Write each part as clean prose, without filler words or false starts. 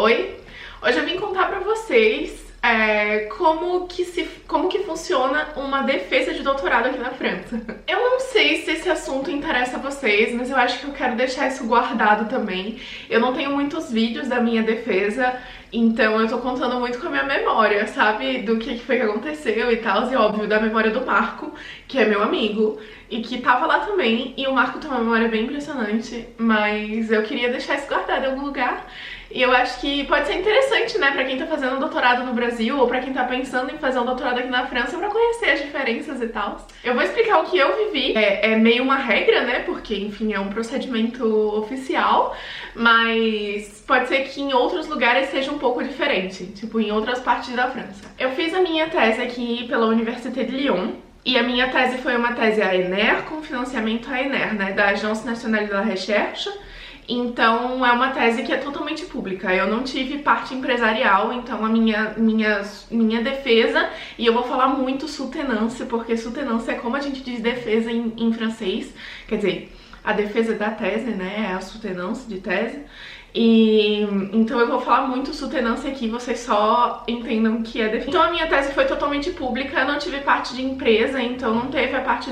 Oi! Hoje eu vim contar pra vocês como que funciona uma defesa de doutorado aqui na França. Eu não sei se esse assunto interessa a vocês, mas eu acho que eu quero deixar isso guardado também. Eu não tenho muitos vídeos da minha defesa, então eu tô contando muito com a minha memória, sabe? Do que foi que aconteceu e tal, e óbvio, da memória do Marco, que é meu amigo, e que tava lá também, e o Marco tem uma memória bem impressionante, mas eu queria deixar isso guardado em algum lugar. E eu acho que pode ser interessante, né, pra quem tá fazendo um doutorado no Brasil ou pra quem tá pensando em fazer um doutorado aqui na França pra conhecer as diferenças e tal. Eu vou explicar o que eu vivi. É meio uma regra, né, porque, enfim, é um procedimento oficial, mas pode ser que em outros lugares seja um pouco diferente, tipo em outras partes da França. Eu fiz a minha tese aqui pela Université de Lyon. E a minha tese foi uma tese ANR, com financiamento ANR, né, da Agence Nationale de la Recherche. Então é uma tese que é totalmente pública, eu não tive parte empresarial, então a minha defesa, e eu vou falar muito soutenance, porque soutenance é como a gente diz defesa em francês, quer dizer, a defesa da tese, né, é a soutenance de tese. E então eu vou falar muito soutenance aqui, vocês só entendam que é defesa. Então a minha tese foi totalmente pública, eu não tive parte de empresa, então não teve a parte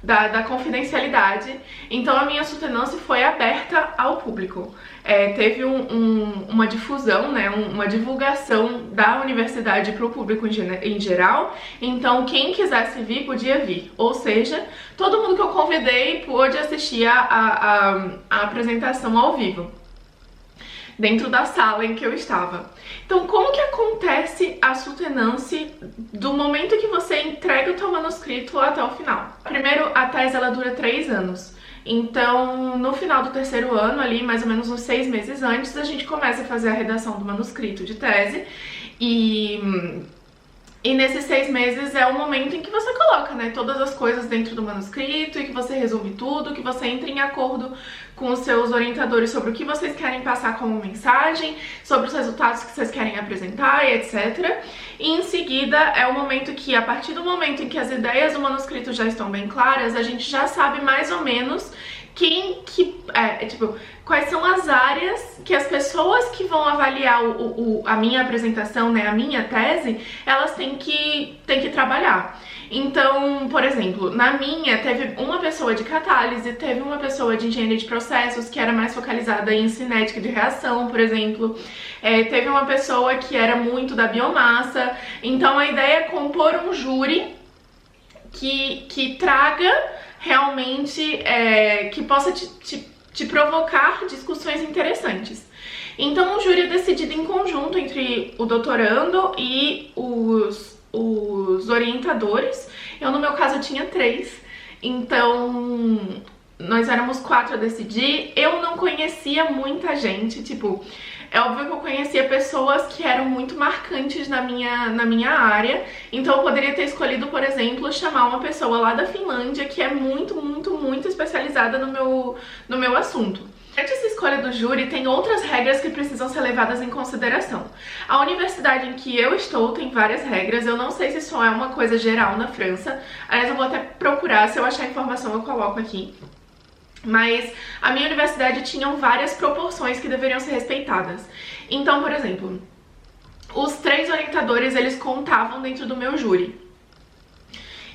da confidencialidade. Então a minha soutenance foi aberta ao público. Teve uma difusão, né, uma divulgação da universidade para o público em geral. Então quem quisesse vir, podia vir. Ou seja, todo mundo que eu convidei pôde assistir a apresentação ao vivo, dentro da sala em que eu estava. Então, como que acontece a soutenance do momento que você entrega o teu manuscrito até o final? Primeiro, a tese ela dura 3 anos. Então, no final do 3º ano, ali, mais ou menos uns 6 meses antes, a gente começa a fazer a redação do manuscrito de tese. E nesses 6 meses é o momento em que você coloca, né, todas as coisas dentro do manuscrito e que você resume tudo, que você entra em acordo com os seus orientadores sobre o que vocês querem passar como mensagem, sobre os resultados que vocês querem apresentar e etc. E em seguida é o momento que, a partir do momento em que as ideias do manuscrito já estão bem claras, a gente já sabe mais ou menos quais são as áreas que as pessoas que vão avaliar a minha apresentação, né, a minha tese, elas têm que trabalhar. Então, por exemplo, na minha teve uma pessoa de catálise, teve uma pessoa de engenharia de processos que era mais focalizada em cinética de reação, por exemplo, teve uma pessoa que era muito da biomassa. Então a ideia é compor um júri que traga realmente, que possa te provocar discussões interessantes. Então o júri é decidido em conjunto entre o doutorando e os orientadores. No meu caso, eu tinha 3, então nós éramos 4 a decidir. Eu não conhecia muita gente, tipo, é óbvio que eu conhecia pessoas que eram muito marcantes na minha área, então eu poderia ter escolhido, por exemplo, chamar uma pessoa lá da Finlândia que é muito, muito, muito especializada no meu assunto. Durante essa escolha do júri, tem outras regras que precisam ser levadas em consideração. A universidade em que eu estou tem várias regras, eu não sei se isso é uma coisa geral na França, aliás eu vou até procurar, se eu achar informação eu coloco aqui. Mas a minha universidade tinha várias proporções que deveriam ser respeitadas. Então, por exemplo, os 3 orientadores, eles contavam dentro do meu júri.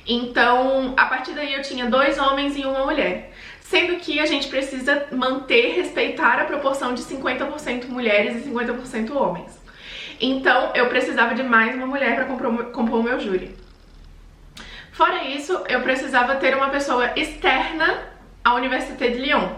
Então, a partir daí eu tinha 2 homens e 1 mulher. Sendo que a gente precisa respeitar a proporção de 50% mulheres e 50% homens. Então, eu precisava de mais uma mulher para compor o meu júri. Fora isso, eu precisava ter uma pessoa externa à Université de Lyon.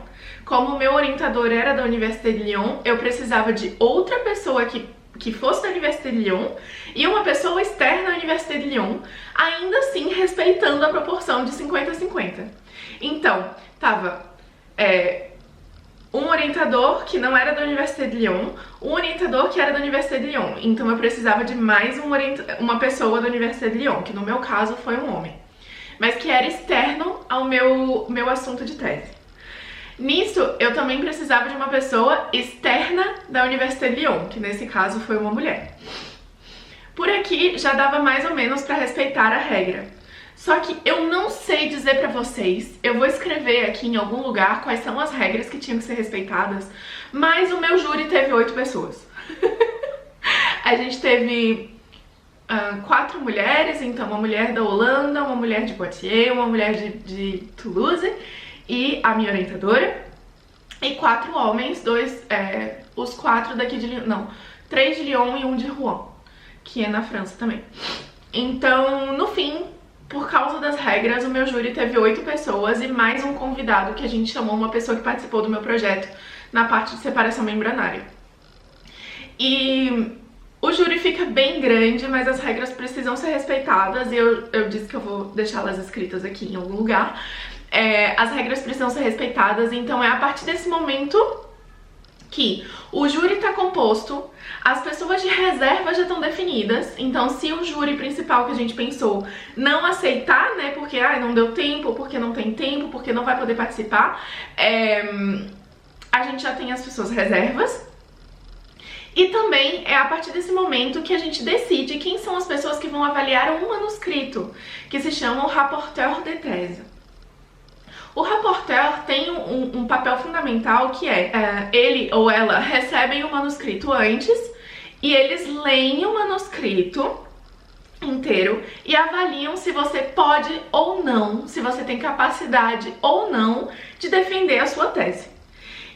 Como o meu orientador era da Université de Lyon, eu precisava de outra pessoa que fosse da Université de Lyon e uma pessoa externa à Université de Lyon, ainda assim respeitando a proporção de 50-50. Então, tava um orientador que não era da Université de Lyon, um orientador que era da Université de Lyon. Então eu precisava de mais uma pessoa da Université de Lyon, que no meu caso foi um homem, mas que era externo ao meu assunto de tese. Nisso, eu também precisava de uma pessoa externa da Université de Lyon, que nesse caso foi uma mulher. Por aqui já dava mais ou menos para respeitar a regra. Só que eu não sei dizer pra vocês, eu vou escrever aqui em algum lugar quais são as regras que tinham que ser respeitadas, mas o meu júri teve 8 pessoas. A gente teve 4 mulheres, então uma mulher da Holanda, uma mulher de Poitiers, uma mulher de Toulouse e a minha orientadora, e 4 homens, os 4 daqui de Lyon, não, 3 de Lyon e 1 de Rouen, que é na França também. Então, no fim, por causa das regras, o meu júri teve 8 pessoas e mais um convidado que a gente chamou, uma pessoa que participou do meu projeto na parte de separação membranária. E o júri fica bem grande, mas as regras precisam ser respeitadas e eu disse que eu vou deixá-las escritas aqui em algum lugar. As regras precisam ser respeitadas, então é a partir desse momento que o júri está composto, as pessoas de reserva já estão definidas, então se o júri principal que a gente pensou não aceitar, né, porque não deu tempo, porque não tem tempo, porque não vai poder participar, a gente já tem as pessoas reservas. E também é a partir desse momento que a gente decide quem são as pessoas que vão avaliar um manuscrito, que se chama o rapporteur de thèse. O rapporteur tem um papel fundamental que ele ou ela recebem o manuscrito antes e eles leem o manuscrito inteiro e avaliam se você pode ou não, se você tem capacidade ou não de defender a sua tese.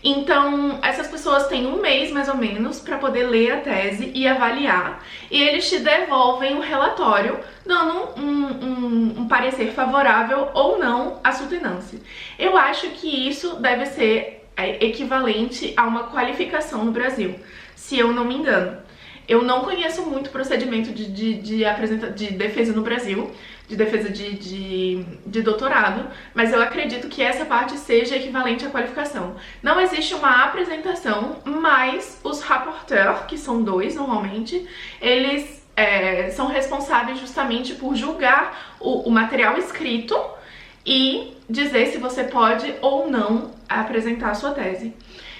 Então, essas pessoas têm um mês, mais ou menos, para poder ler a tese e avaliar. E eles te devolvem o relatório, dando um parecer favorável ou não à soutenance. Eu acho que isso deve ser equivalente a uma qualificação no Brasil, se eu não me engano. Eu não conheço muito procedimento de defesa no Brasil, de defesa de doutorado, mas eu acredito que essa parte seja equivalente à qualificação. Não existe uma apresentação, mas os rapporteurs, que são 2 normalmente, eles são responsáveis justamente por julgar o material escrito e dizer se você pode ou não apresentar a sua tese.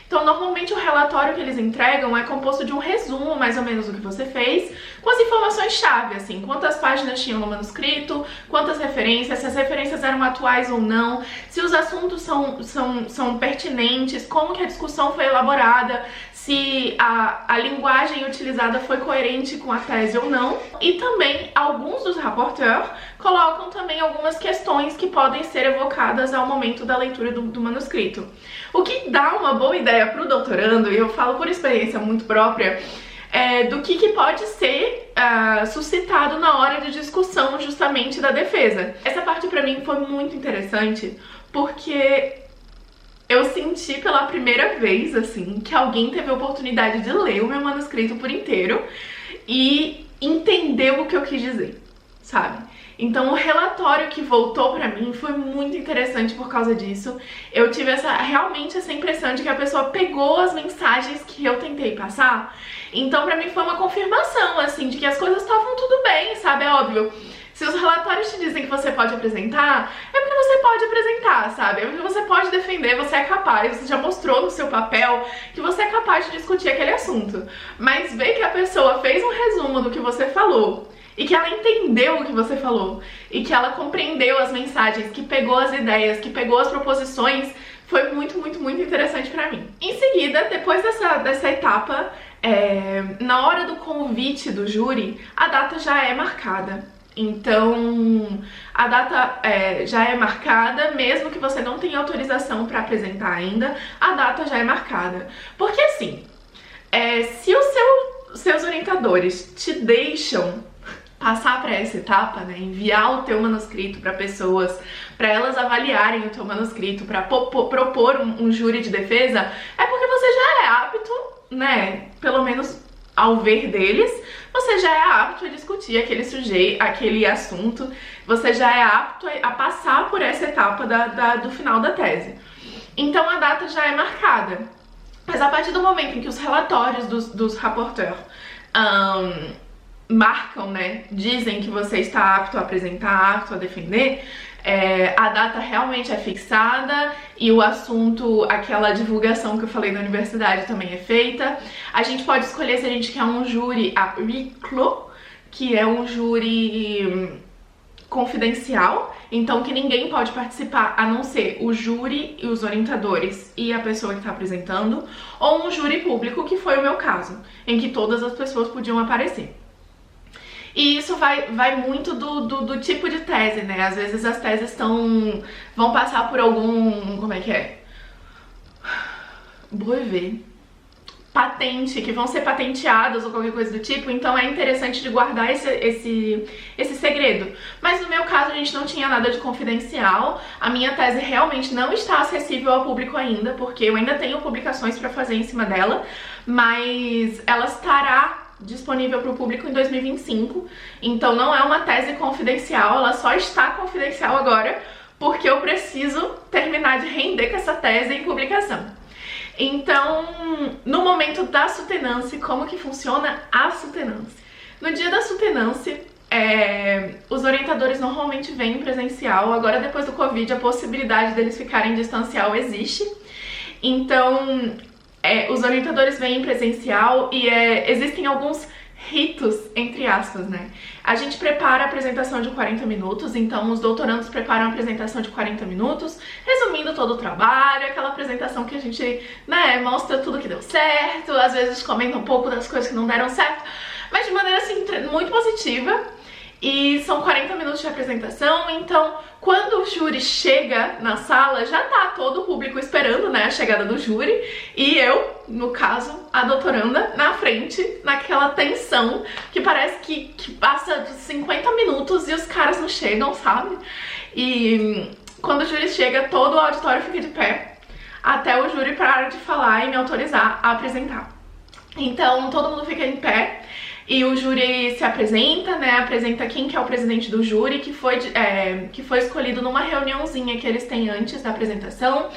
Então, normalmente o relatório que eles entregam é composto de um resumo, mais ou menos, do que você fez, com as informações-chave, assim, quantas páginas tinham no manuscrito, quantas referências, se as referências eram atuais ou não, se os assuntos são pertinentes, como que a discussão foi elaborada, se a linguagem utilizada foi coerente com a tese ou não. E também, alguns dos rapporteurs colocam também algumas questões que podem ser evocadas ao momento da leitura do manuscrito. O que dá uma boa ideia para o doutorando, e eu falo por experiência muito própria, do que pode ser suscitado na hora de discussão justamente da defesa. Essa parte para mim foi muito interessante, porque eu senti pela primeira vez, assim, que alguém teve a oportunidade de ler o meu manuscrito por inteiro e entendeu o que eu quis dizer, sabe? Então o relatório que voltou pra mim foi muito interessante por causa disso. Eu tive realmente essa impressão de que a pessoa pegou as mensagens que eu tentei passar. Então pra mim foi uma confirmação, assim, de que as coisas estavam tudo bem, sabe? É óbvio. Se os relatórios te dizem que você pode apresentar, é porque você pode apresentar, sabe? É porque você pode defender, você é capaz, você já mostrou no seu papel que você é capaz de discutir aquele assunto. Mas ver que a pessoa fez um resumo do que você falou, e que ela entendeu o que você falou, e que ela compreendeu as mensagens, que pegou as ideias, que pegou as proposições, foi muito, muito, muito interessante pra mim. Em seguida, depois dessa etapa, na hora do convite do júri, a data já é marcada. Então, a data já é marcada, mesmo que você não tenha autorização para apresentar ainda, a data já é marcada. Porque assim, se os seus orientadores te deixam passar para essa etapa, né, enviar o teu manuscrito para pessoas, para elas avaliarem o teu manuscrito, para propor um júri de defesa, é porque você já é apto, né, pelo menos ao ver deles, você já é apto a discutir aquele assunto, você já é apto a passar por essa etapa do final da tese. Então a data já é marcada. Mas a partir do momento em que os relatórios dos rapporteurs marcam, né, dizem que você está apto a apresentar, apto a defender, a data realmente é fixada e o assunto, aquela divulgação que eu falei da universidade também é feita. A gente pode escolher se a gente quer um júri à huis clos, que é um júri confidencial, então que ninguém pode participar a não ser o júri e os orientadores e a pessoa que está apresentando, ou um júri público, que foi o meu caso, em que todas as pessoas podiam aparecer. E isso vai muito do tipo de tese, né? Às vezes as teses vão passar por algum, como é que é? Brevet. Patente, que vão ser patenteadas ou qualquer coisa do tipo, então é interessante de guardar esse segredo. Mas no meu caso a gente não tinha nada de confidencial, a minha tese realmente não está acessível ao público ainda, porque eu ainda tenho publicações para fazer em cima dela, mas ela estará disponível para o público em 2025, então não é uma tese confidencial, ela só está confidencial agora porque eu preciso terminar de render com essa tese em publicação. Então, no momento da soutenance, como que funciona a soutenance? No dia da soutenance, os orientadores normalmente vêm presencial. Agora, depois do Covid, a possibilidade deles ficarem distancial existe. Então, os orientadores vêm presencial e existem alguns ritos, entre aspas, né? A gente prepara a apresentação de 40 minutos, então os doutorandos preparam a apresentação de 40 minutos, resumindo todo o trabalho, aquela apresentação que a gente, né, mostra tudo que deu certo, às vezes comenta um pouco das coisas que não deram certo, mas de maneira, assim, muito positiva. E são 40 minutos de apresentação, então quando o júri chega na sala, já tá todo o público esperando, né, a chegada do júri, e eu, no caso, a doutoranda, na frente, naquela tensão, que parece que passa 50 minutos e os caras não chegam, sabe? E quando o júri chega, todo o auditório fica de pé, até o júri parar de falar e me autorizar a apresentar. Então todo mundo fica em pé. E o júri se apresenta, né, apresenta quem que é o presidente do júri, que foi escolhido numa reuniãozinha que eles têm antes da apresentação.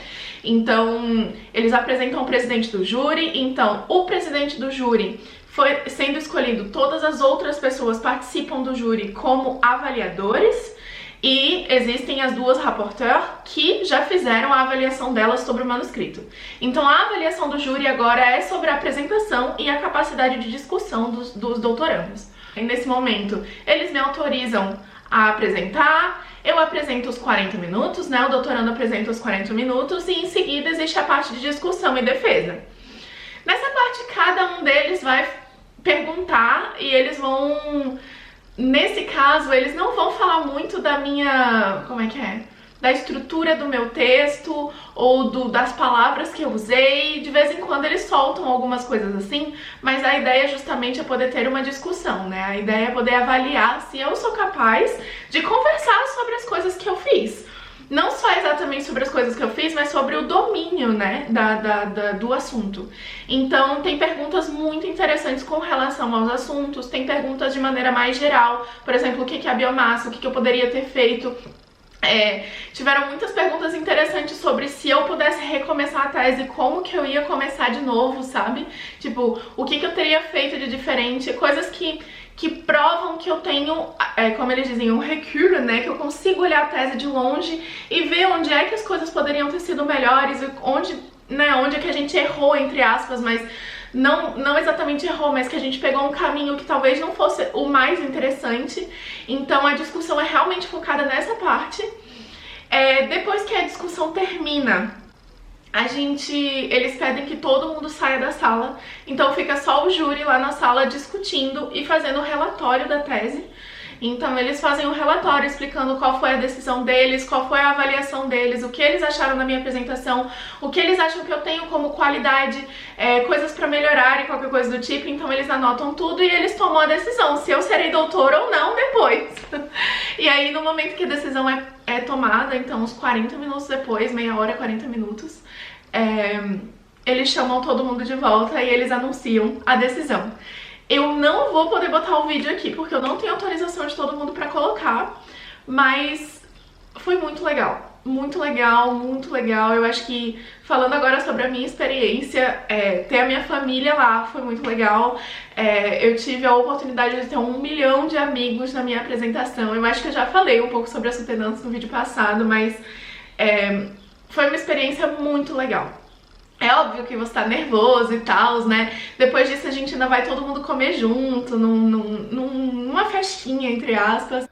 Então, eles apresentam o presidente do júri, então o presidente do júri foi sendo escolhido, todas as outras pessoas participam do júri como avaliadores, e existem as duas rapporteurs que já fizeram a avaliação delas sobre o manuscrito. Então a avaliação do júri agora é sobre a apresentação e a capacidade de discussão dos doutorandos. E nesse momento, eles me autorizam a apresentar, eu apresento os 40 minutos, né? O doutorando apresenta os 40 minutos e em seguida existe a parte de discussão e defesa. Nessa parte, cada um deles vai perguntar e eles vão... Nesse caso, eles não vão falar muito da minha... como é que é? Da estrutura do meu texto ou das palavras que eu usei. De vez em quando eles soltam algumas coisas assim, mas a ideia justamente é poder ter uma discussão, né? A ideia é poder avaliar se eu sou capaz de conversar sobre as coisas que eu fiz. Não só exatamente sobre as coisas que eu fiz, mas sobre o domínio, né, do assunto. Então, tem perguntas muito interessantes com relação aos assuntos, tem perguntas de maneira mais geral, por exemplo, o que é a biomassa, o que eu poderia ter feito. Tiveram muitas perguntas interessantes sobre se eu pudesse recomeçar a tese, como que eu ia começar de novo, sabe? Tipo, o que eu teria feito de diferente, coisas que provam que eu tenho, como eles dizem, um recul, né? Que eu consigo olhar a tese de longe e ver onde é que as coisas poderiam ter sido melhores, onde é que a gente errou, entre aspas, mas não exatamente errou, mas que a gente pegou um caminho que talvez não fosse o mais interessante. Então a discussão é realmente focada nessa parte. Depois que a discussão termina, eles pedem que todo mundo saia da sala, então fica só o júri lá na sala discutindo e fazendo o relatório da tese. Então eles fazem um relatório explicando qual foi a decisão deles, qual foi a avaliação deles, o que eles acharam da minha apresentação, o que eles acham que eu tenho como qualidade, coisas pra melhorar e qualquer coisa do tipo. Então eles anotam tudo e eles tomam a decisão se eu serei doutora ou não depois. E aí no momento que a decisão é tomada, então uns 40 minutos depois, meia hora, 40 minutos, eles chamam todo mundo de volta e eles anunciam a decisão. Eu não vou poder botar o vídeo aqui porque eu não tenho autorização de todo mundo pra colocar, mas foi muito legal. Muito legal, muito legal. Eu acho que, falando agora sobre a minha experiência, ter a minha família lá foi muito legal. Eu tive a oportunidade de ter 1 milhão de amigos na minha apresentação. Eu acho que eu já falei um pouco sobre a soutenance no vídeo passado, mas foi uma experiência muito legal. É óbvio que você tá nervoso e tal, né? Depois disso a gente ainda vai todo mundo comer junto, numa festinha, entre aspas.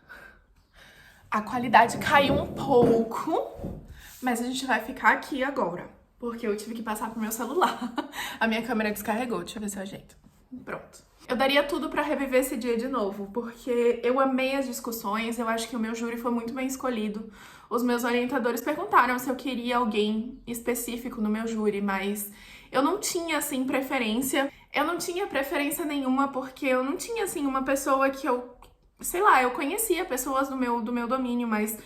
A qualidade caiu um pouco, mas a gente vai ficar aqui agora, porque eu tive que passar pro meu celular. A minha câmera descarregou, deixa eu ver se eu ajeito. Pronto. Eu daria tudo pra reviver esse dia de novo, porque eu amei as discussões, eu acho que o meu júri foi muito bem escolhido. Os meus orientadores perguntaram se eu queria alguém específico no meu júri, mas eu não tinha, assim, preferência. Eu não tinha preferência nenhuma, porque eu não tinha, assim, uma pessoa que sei lá, eu conhecia pessoas do meu domínio, mas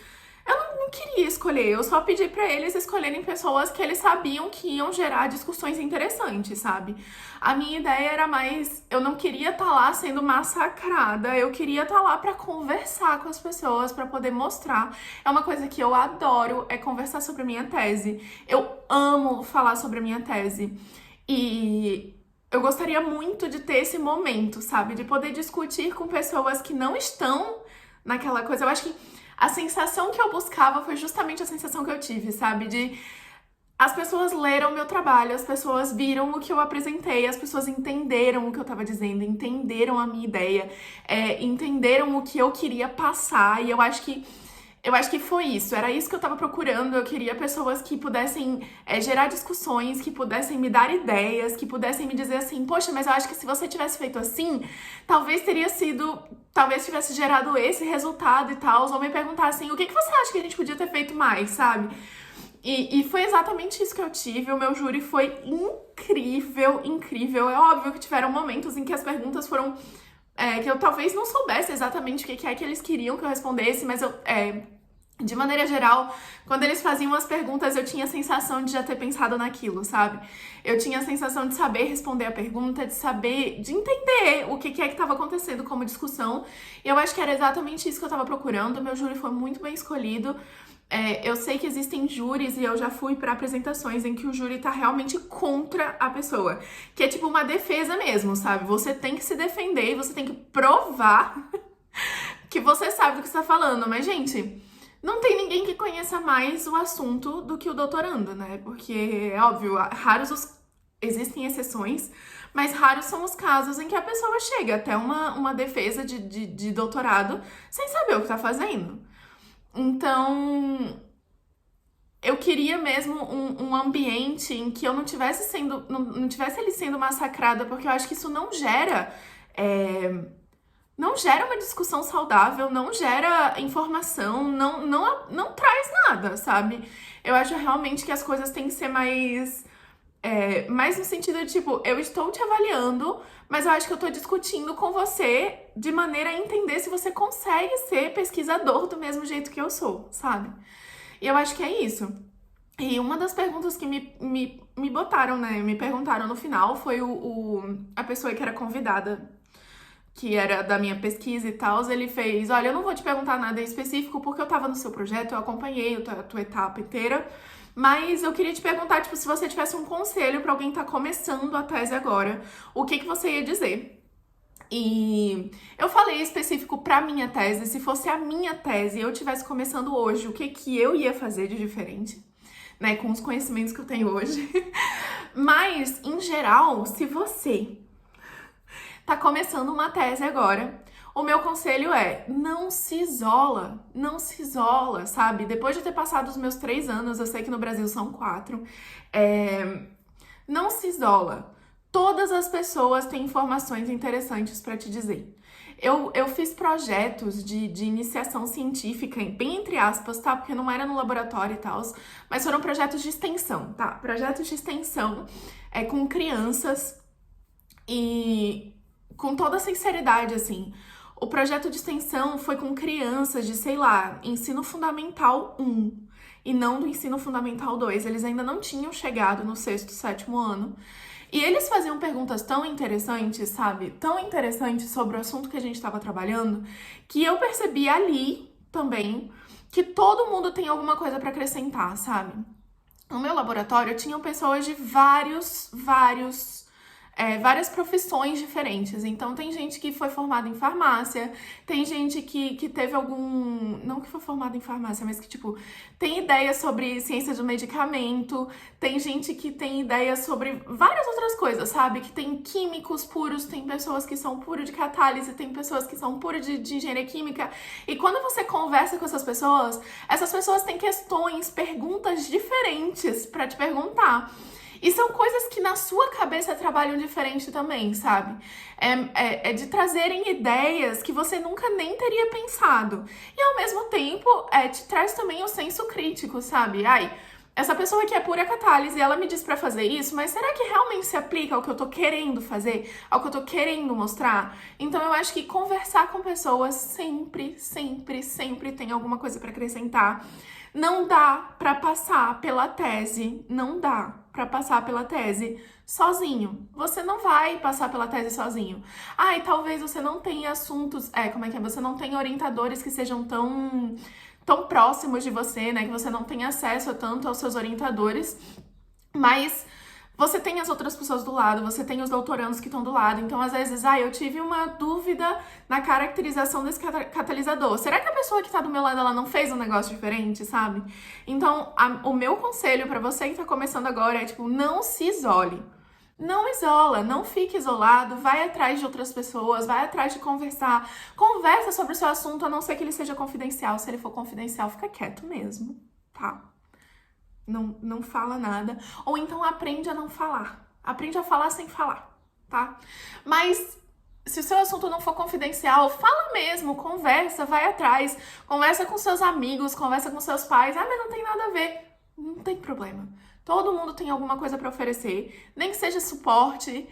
eu não queria escolher. Eu só pedi pra eles escolherem pessoas que eles sabiam que iam gerar discussões interessantes, sabe? A minha ideia era mais, eu não queria estar lá sendo massacrada, eu queria estar lá pra conversar com as pessoas, pra poder mostrar. É uma coisa que eu adoro, é conversar sobre a minha tese. Eu amo falar sobre a minha tese. E eu gostaria muito de ter esse momento, sabe? De poder discutir com pessoas que não estão naquela coisa. Eu acho que a sensação que eu buscava foi justamente a sensação que eu tive, sabe? De as pessoas leram o meu trabalho, as pessoas viram o que eu apresentei, as pessoas entenderam o que eu tava dizendo, entenderam a minha ideia, entenderam o que eu queria passar, e eu acho que foi isso, era isso que eu tava procurando. Eu queria pessoas que pudessem gerar discussões, que pudessem me dar ideias, que pudessem me dizer assim, poxa, mas eu acho que se você tivesse feito assim, talvez tivesse gerado esse resultado e tal, ou me perguntar assim, o que você acha que a gente podia ter feito mais, sabe? E foi exatamente isso que eu tive. O meu júri foi incrível, incrível. É óbvio que tiveram momentos em que as perguntas foram que eu talvez não soubesse exatamente o que é que eles queriam que eu respondesse, mas de maneira geral, quando eles faziam as perguntas, eu tinha a sensação de já ter pensado naquilo, sabe? Eu tinha a sensação de saber responder a pergunta, de entender o que é que estava acontecendo como discussão, e eu acho que era exatamente isso que eu estava procurando. O meu júri foi muito bem escolhido. Eu sei que existem júris, e eu já fui pra apresentações em que o júri tá realmente contra a pessoa. Que é tipo uma defesa mesmo, sabe? Você tem que se defender e você tem que provar que você sabe do que você tá falando. Mas, gente, não tem ninguém que conheça mais o assunto do que o doutorando, né? Porque, é óbvio, existem exceções, mas raros são os casos em que a pessoa chega até uma defesa de doutorado sem saber o que tá fazendo. Então, eu queria mesmo um ambiente em que eu não tivesse ali sendo massacrada, porque eu acho que isso não gera uma discussão saudável, não gera informação, não traz nada, sabe? Eu acho realmente que as coisas têm que ser mais no sentido de, tipo, eu estou te avaliando, mas eu acho que eu tô discutindo com você de maneira a entender se você consegue ser pesquisador do mesmo jeito que eu sou, sabe? E eu acho que é isso. E uma das perguntas que me botaram, né, me perguntaram no final foi a pessoa que era convidada, que era da minha pesquisa e tal. Ele fez, olha, eu não vou te perguntar nada em específico porque eu tava no seu projeto, eu acompanhei a tua etapa inteira, mas eu queria te perguntar, tipo, se você tivesse um conselho pra alguém que tá começando a tese agora, o que você ia dizer? E eu falei específico pra minha tese, se fosse a minha tese e eu estivesse começando hoje, o que eu ia fazer de diferente, né, com os conhecimentos que eu tenho hoje. Mas, em geral, se você tá começando uma tese agora, o meu conselho é, não se isola, sabe? Depois de ter passado os meus 3 anos, eu sei que no Brasil são 4, não se isola. Todas as pessoas têm informações interessantes pra te dizer. Eu fiz projetos de iniciação científica, bem entre aspas, tá? Porque não era no laboratório e tal, mas foram projetos de extensão, tá? Projetos de extensão com crianças e com toda sinceridade, assim, o projeto de extensão foi com crianças de, sei lá, ensino fundamental 1 e não do ensino fundamental 2. Eles ainda não tinham chegado no 6º, 7º ano. E eles faziam perguntas tão interessantes, sabe? Tão interessantes sobre o assunto que a gente estava trabalhando, que eu percebi ali também que todo mundo tem alguma coisa para acrescentar, sabe? No meu laboratório tinham pessoas de vários várias profissões diferentes. Então tem gente que foi formada em farmácia, tem gente que teve algum... Não que foi formada em farmácia, mas que, tipo, tem ideia sobre ciência do medicamento, tem gente que tem ideia sobre várias outras coisas, sabe? Que tem químicos puros, tem pessoas que são puro de catálise, tem pessoas que são puro de engenharia química. E quando você conversa com essas pessoas têm questões, perguntas diferentes pra te perguntar. E são coisas que na sua cabeça trabalham diferente também, sabe? É de trazerem ideias que você nunca nem teria pensado. E ao mesmo tempo, te traz também o senso crítico, sabe? Ai, essa pessoa que é pura catálise, ela me diz pra fazer isso, mas será que realmente se aplica ao que eu tô querendo fazer? Ao que eu tô querendo mostrar? Então eu acho que conversar com pessoas sempre, sempre, sempre tem alguma coisa pra acrescentar. Não dá pra passar pela tese, não dá pra passar pela tese sozinho. Você não vai passar pela tese sozinho. E talvez você não tenha assuntos, você não tenha orientadores que sejam tão próximos de você, né, que você não tenha acesso tanto aos seus orientadores, mas você tem as outras pessoas do lado, você tem os doutorandos que estão do lado, então às vezes, eu tive uma dúvida na caracterização desse catalisador. Será que a pessoa que tá do meu lado, ela não fez um negócio diferente, sabe? Então, o meu conselho pra você que tá começando agora é, não se isole. Não isola, não fique isolado, vai atrás de outras pessoas, vai atrás de conversar. Conversa sobre o seu assunto, a não ser que ele seja confidencial. Se ele for confidencial, fica quieto mesmo, tá? Não fala nada. Ou então aprende a não falar. Aprende a falar sem falar, tá? Mas se o seu assunto não for confidencial, fala mesmo, conversa, vai atrás. Conversa com seus amigos, conversa com seus pais. Mas não tem nada a ver. Não tem problema. Todo mundo tem alguma coisa para oferecer, nem que seja suporte.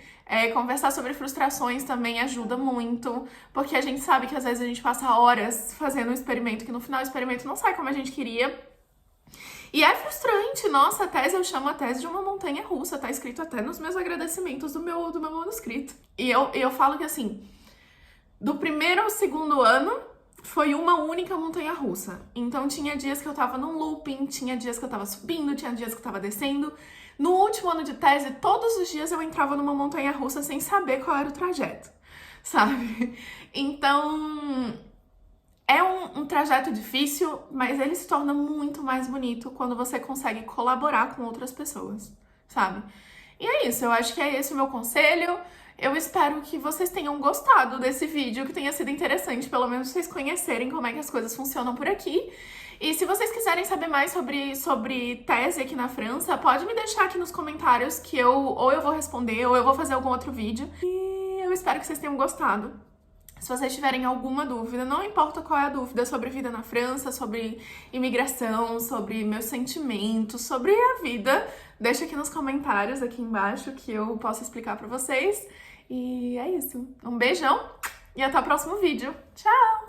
Conversar sobre frustrações também ajuda muito, porque a gente sabe que às vezes a gente passa horas fazendo um experimento, que no final o experimento não sai como a gente queria. E é frustrante, nossa, a tese, eu chamo a tese de uma montanha russa, tá escrito até nos meus agradecimentos do meu manuscrito. E eu falo que assim, do primeiro ao segundo ano, foi uma única montanha russa. Então tinha dias que eu tava num looping, tinha dias que eu tava subindo, tinha dias que eu tava descendo. No último ano de tese, todos os dias eu entrava numa montanha russa sem saber qual era o trajeto, sabe? Então, é um trajeto difícil, mas ele se torna muito mais bonito quando você consegue colaborar com outras pessoas, sabe? E é isso, eu acho que é esse o meu conselho. Eu espero que vocês tenham gostado desse vídeo, que tenha sido interessante, pelo menos vocês conhecerem como é que as coisas funcionam por aqui. E se vocês quiserem saber mais sobre tese aqui na França, pode me deixar aqui nos comentários que ou eu vou responder ou eu vou fazer algum outro vídeo. E eu espero que vocês tenham gostado. Se vocês tiverem alguma dúvida, não importa qual é a dúvida, sobre vida na França, sobre imigração, sobre meus sentimentos, sobre a vida, deixa aqui nos comentários, aqui embaixo, que eu posso explicar pra vocês. E é isso. Um beijão e até o próximo vídeo. Tchau!